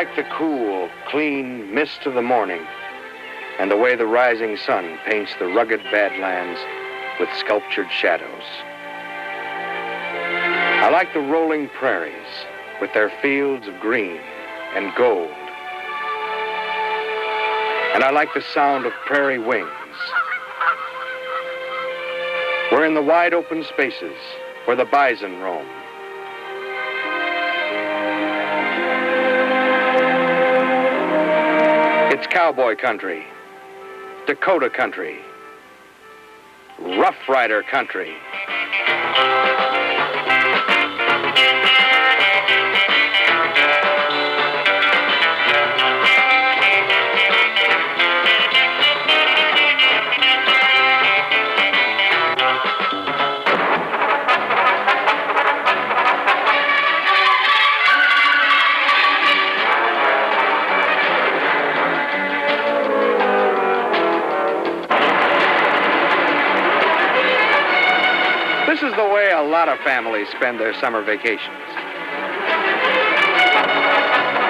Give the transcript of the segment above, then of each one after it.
like the cool, clean mist of the morning and the way the rising sun paints the rugged badlands with sculptured shadows. I like the rolling prairies with their fields of green and gold. And I like the sound of prairie wings. We're in the wide open spaces where the bison roam. It's cowboy country, Dakota country, Roughrider country. This is the way a lot of families spend their summer vacations.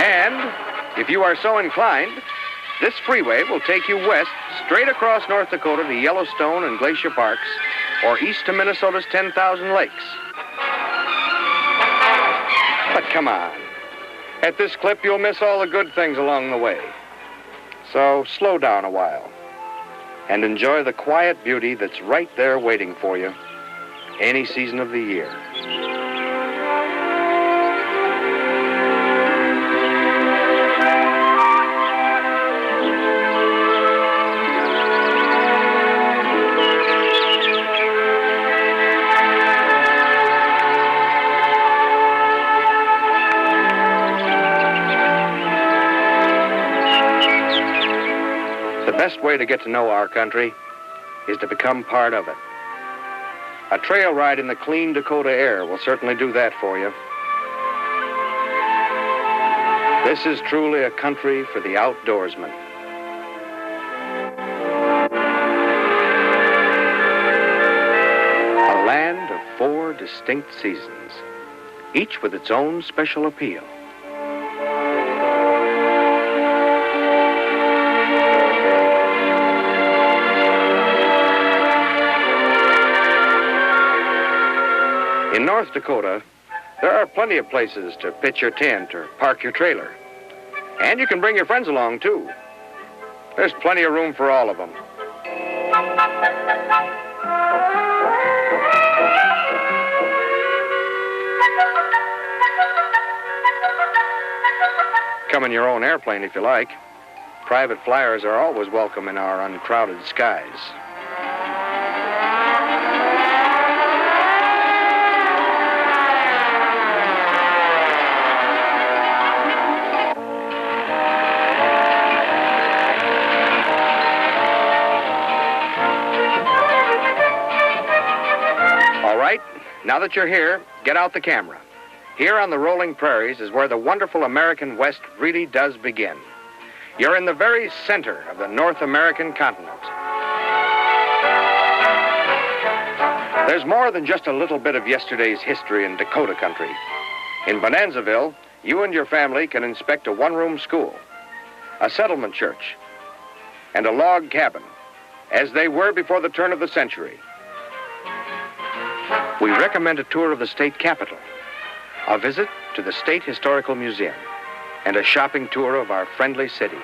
And if you are so inclined, this freeway will take you west, straight across North Dakota to Yellowstone and Glacier Parks, or east to Minnesota's 10,000 lakes. But come on. At this clip, you'll miss all the good things along the way. So slow down a while and enjoy the quiet beauty that's right there waiting for you any season of the year. The best way to get to know our country is to become part of it. A trail ride in the clean Dakota air will certainly do that for you. This is truly a country for the outdoorsman. A land of 4 distinct seasons, each with its own special appeal. In North Dakota, there are plenty of places to pitch your tent or park your trailer. And you can bring your friends along, too. There's plenty of room for all of them. Come in your own airplane if you like. Private flyers are always welcome in our uncrowded skies. Now that you're here, get out the camera. Here on the rolling prairies is where the wonderful American West really does begin. You're in the very center of the North American continent. There's more than just a little bit of yesterday's history in Dakota country. In Bonanzaville, you and your family can inspect a one-room school, a settlement church, and a log cabin, as they were before the turn of the century. We recommend a tour of the state capitol, a visit to the State Historical Museum, and a shopping tour of our friendly cities.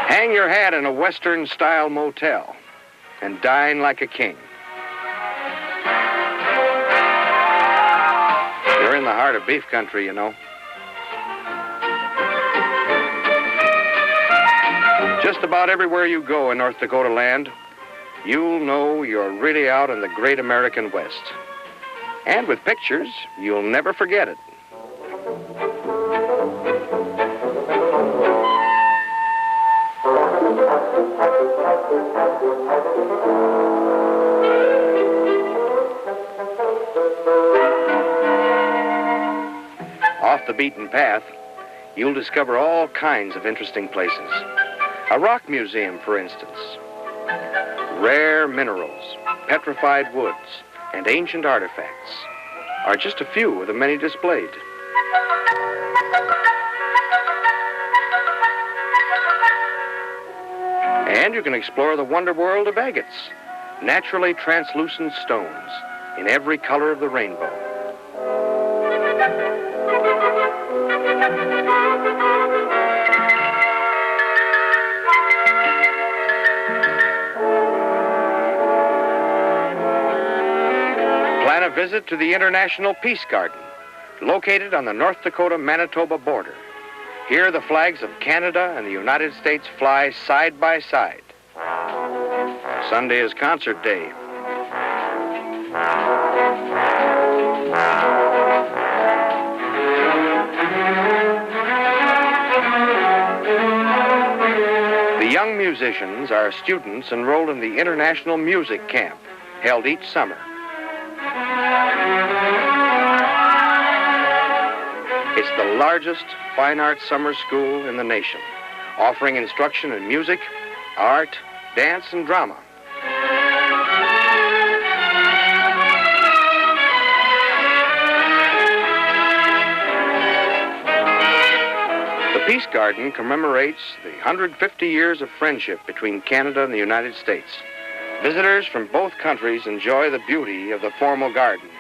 Hang your hat in a Western-style motel and dine like a king. You're in the heart of beef country, you know. Just about everywhere you go in North Dakota land, you'll know you're really out in the great American West. And with pictures, you'll never forget it. Off the beaten path, you'll discover all kinds of interesting places. A rock museum, for instance. Rare minerals, petrified woods, and ancient artifacts. are just a few of the many displayed. And you can explore the wonder world of agates, naturally translucent stones in every color of the rainbow. Plan a visit to the International Peace Garden, located on the North Dakota-Manitoba border. Here the flags of Canada and the United States fly side by side. Sunday is concert day. The young musicians are students enrolled in the International Music Camp, held each summer. It's the largest fine arts summer school in the nation, offering instruction in music, art, dance, and drama. The Peace Garden commemorates the 150 years of friendship between Canada and the United States. Visitors from both countries enjoy the beauty of the formal gardens.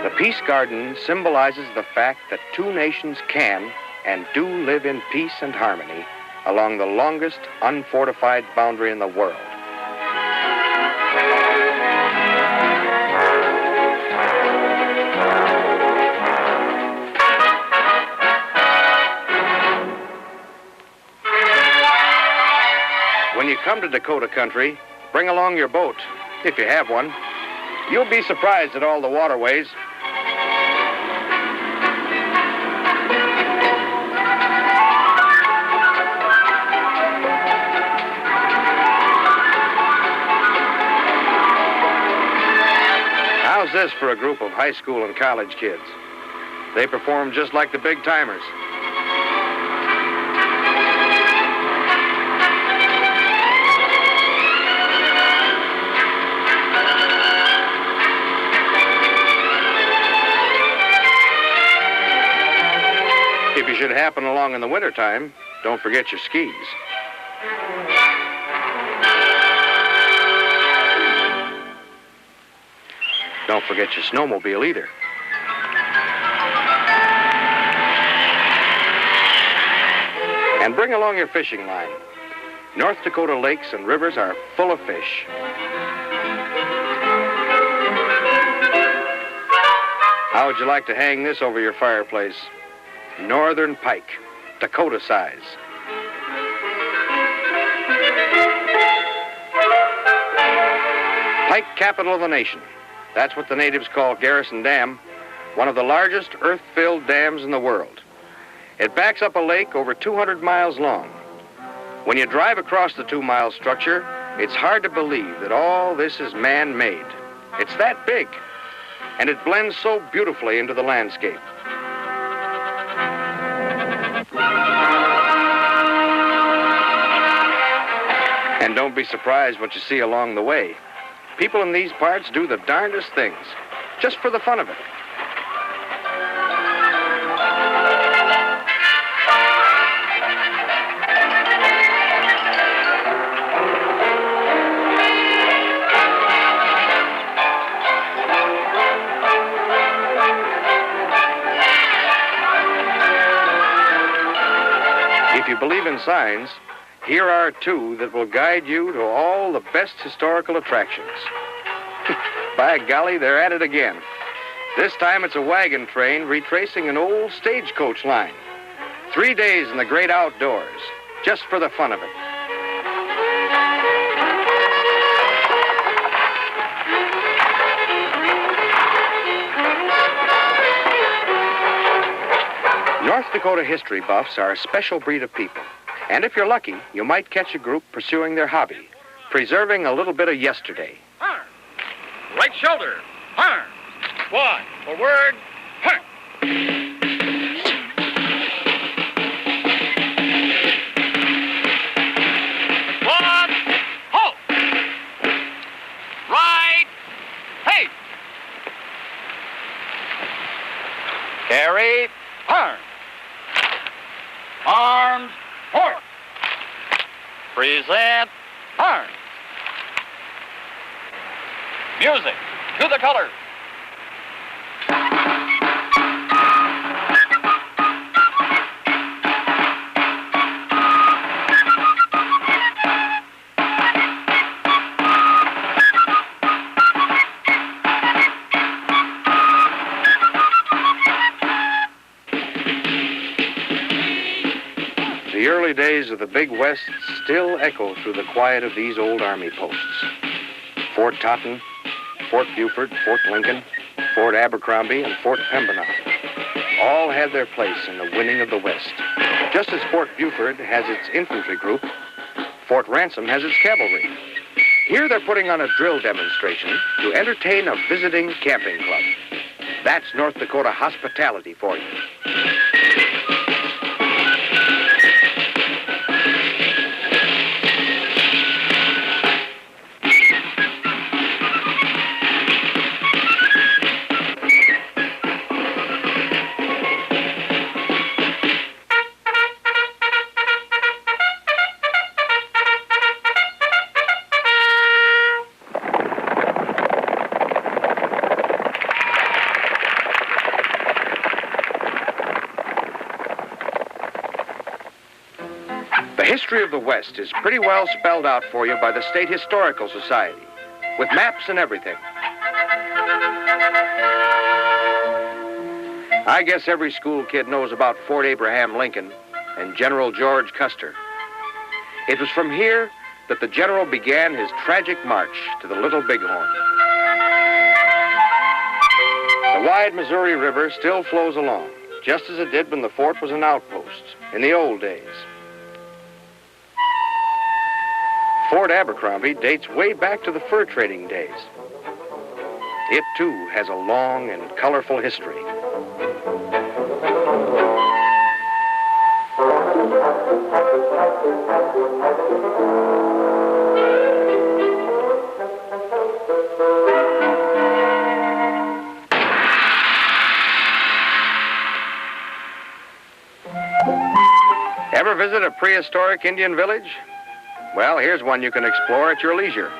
The Peace Garden symbolizes the fact that two nations can and do live in peace and harmony along the longest unfortified boundary in the world. When you come to Dakota country, bring along your boat, if you have one. You'll be surprised at all the waterways. How's this for a group of high school and college kids? They perform just like the big timers. If you should happen along in the wintertime, don't forget your skis. Don't forget your snowmobile either. And bring along your fishing line. North Dakota lakes and rivers are full of fish. How would you like to hang this over your fireplace? Northern pike, Dakota size. Pike capital of the nation. That's what the natives call Garrison Dam, one of the largest earth-filled dams in the world. It backs up a lake over 200 miles long. When you drive across the 2-mile structure, it's hard to believe that all this is man-made. It's that big, and it blends so beautifully into the landscape. And don't be surprised what you see along the way. People in these parts do the darndest things, just for the fun of it. If you believe in signs, here are two that will guide you to all the best historical attractions. By golly, they're at it again. This time it's a wagon train retracing an old stagecoach line. 3 days in the great outdoors, just for the fun of it. North Dakota history buffs are a special breed of people. And if you're lucky, you might catch a group pursuing their hobby, preserving a little bit of yesterday. Arm. Right shoulder. Arm. Squad. Forward. Arm. Squad. Halt. Ready, set, arm. Music, to the colors. The early days of the Big West still echo through the quiet of these old army posts. Fort Totten, Fort Buford, Fort Lincoln, Fort Abercrombie, and Fort Pembina all had their place in the winning of the West. Just as Fort Buford has its infantry group, Fort Ransom has its cavalry. Here they're putting on a drill demonstration to entertain a visiting camping club. That's North Dakota hospitality for you. The history of the West is pretty well spelled out for you by the State Historical Society, with maps and everything. I guess every school kid knows about Fort Abraham Lincoln and General George Custer. It was from here that the general began his tragic march to the Little Bighorn. The wide Missouri River still flows along, just as it did when the fort was an outpost in the old days. Fort Abercrombie dates way back to the fur trading days. It, too, has a long and colorful history. Ever visit a prehistoric Indian village? Well, here's one you can explore at your leisure.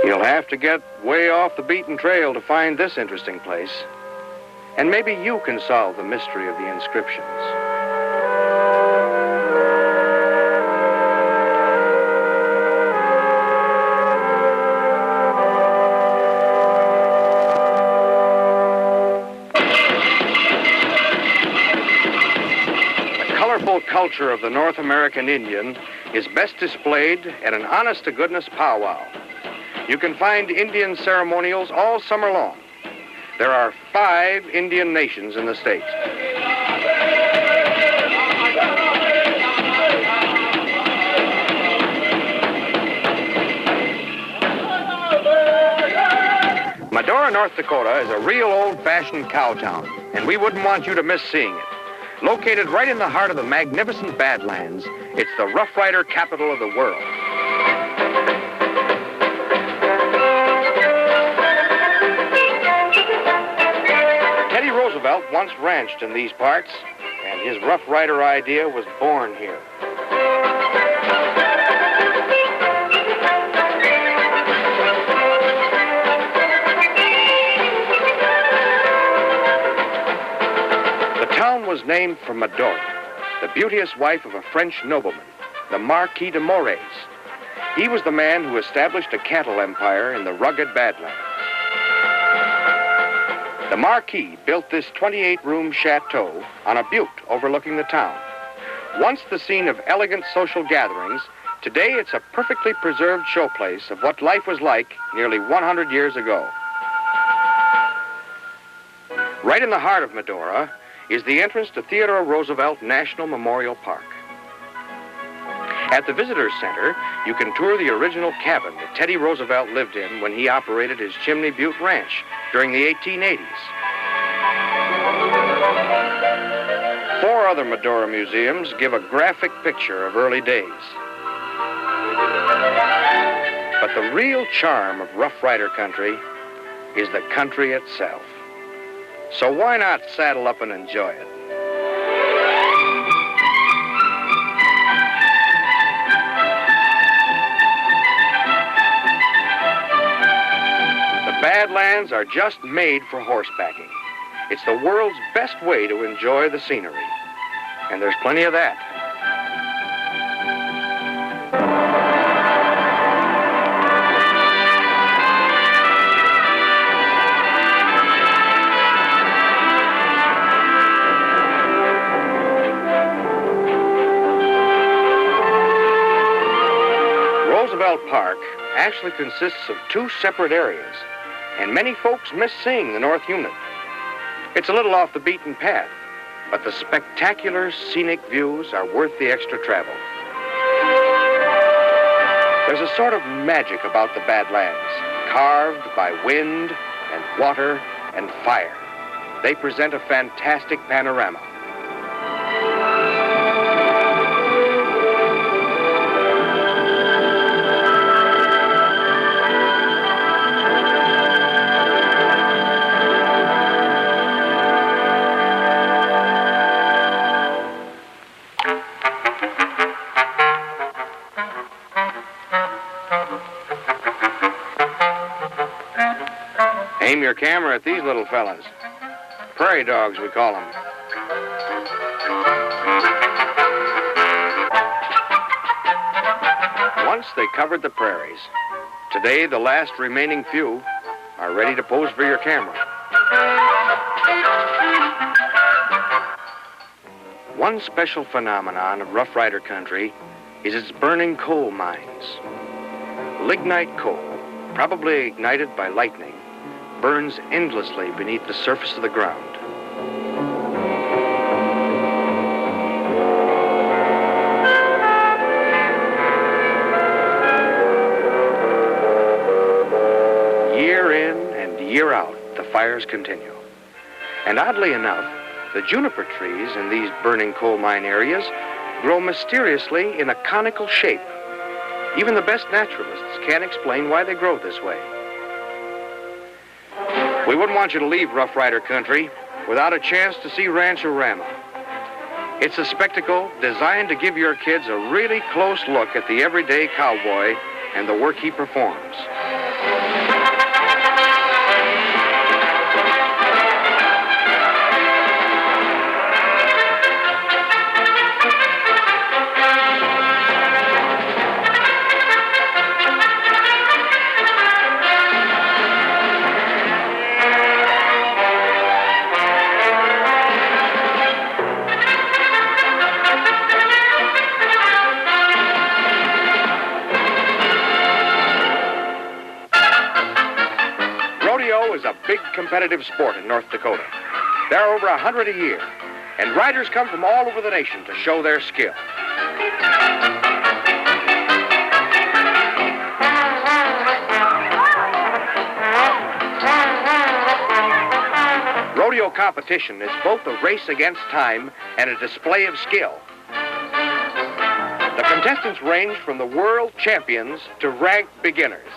You'll have to get way off the beaten trail to find this interesting place. And maybe you can solve the mystery of the inscriptions. Culture of the North American Indian is best displayed at an honest-to-goodness powwow. You can find Indian ceremonials all summer long. There are 5 Indian nations in the state. Medora, North Dakota is a real old-fashioned cow town, and we wouldn't want you to miss seeing it. Located right in the heart of the magnificent Badlands, it's the Roughrider capital of the world. Teddy Roosevelt once ranched in these parts, and his Roughrider idea was born here. The town was named for Medora, the beauteous wife of a French nobleman, the Marquis de Moraes. He was the man who established a cattle empire in the rugged Badlands. The Marquis built this 28-room chateau on a butte overlooking the town. Once the scene of elegant social gatherings, today it's a perfectly preserved showplace of what life was like nearly 100 years ago. Right in the heart of Medora is the entrance to Theodore Roosevelt National Memorial Park. At the Visitor Center, you can tour the original cabin that Teddy Roosevelt lived in when he operated his Chimney Butte Ranch during the 1880s. 4 other Medora museums give a graphic picture of early days. But the real charm of Roughrider country is the country itself. So why not saddle up and enjoy it? The Badlands are just made for horsebacking. It's the world's best way to enjoy the scenery. And there's plenty of that. Roosevelt Park actually consists of two separate areas, and many folks miss seeing the North Unit. It's a little off the beaten path, but the spectacular scenic views are worth the extra travel. There's a sort of magic about the Badlands, carved by wind and water and fire. They present a fantastic panorama. Aim your camera at these little fellas. Prairie dogs, we call them. Once they covered the prairies. Today, the last remaining few are ready to pose for your camera. One special phenomenon of Roughrider country is its burning coal mines. Lignite coal, probably ignited by lightning, burns endlessly beneath the surface of the ground. Year in and year out, the fires continue. And oddly enough, the juniper trees in these burning coal mine areas grow mysteriously in a conical shape. Even the best naturalists can't explain why they grow this way. We wouldn't want you to leave Roughrider country without a chance to see Rancho-Rama. It's a spectacle designed to give your kids a really close look at the everyday cowboy and the work he performs. Rodeo is a big competitive sport in North Dakota. There are over 100 a year, and riders come from all over the nation to show their skill. Rodeo competition is both a race against time and a display of skill. The contestants range from the world champions to ranked beginners.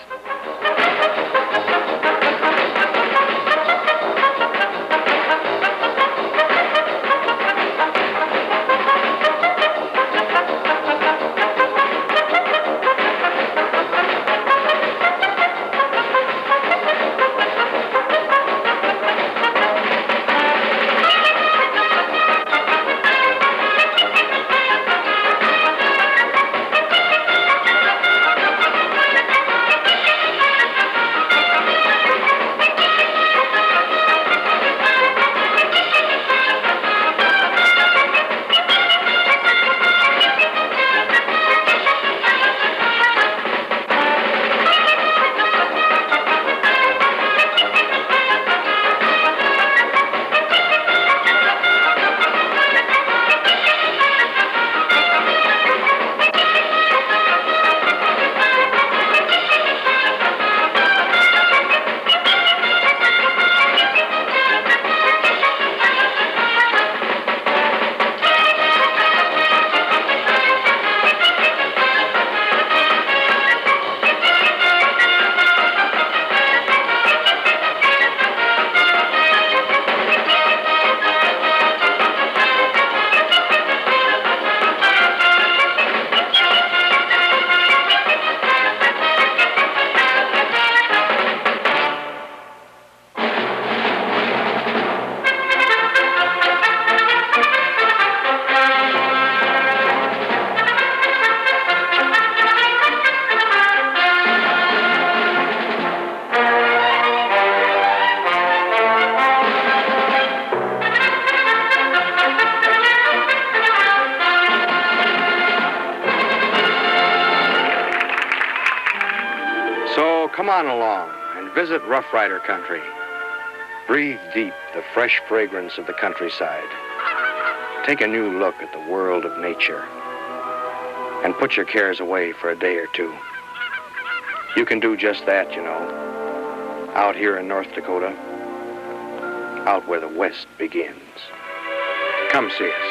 come on along and visit Roughrider country. Breathe deep the fresh fragrance of the countryside. Take a new look at the world of nature. And put your cares away for a day or two. You can do just that, you know, out here in North Dakota, out where the West begins. Come see us.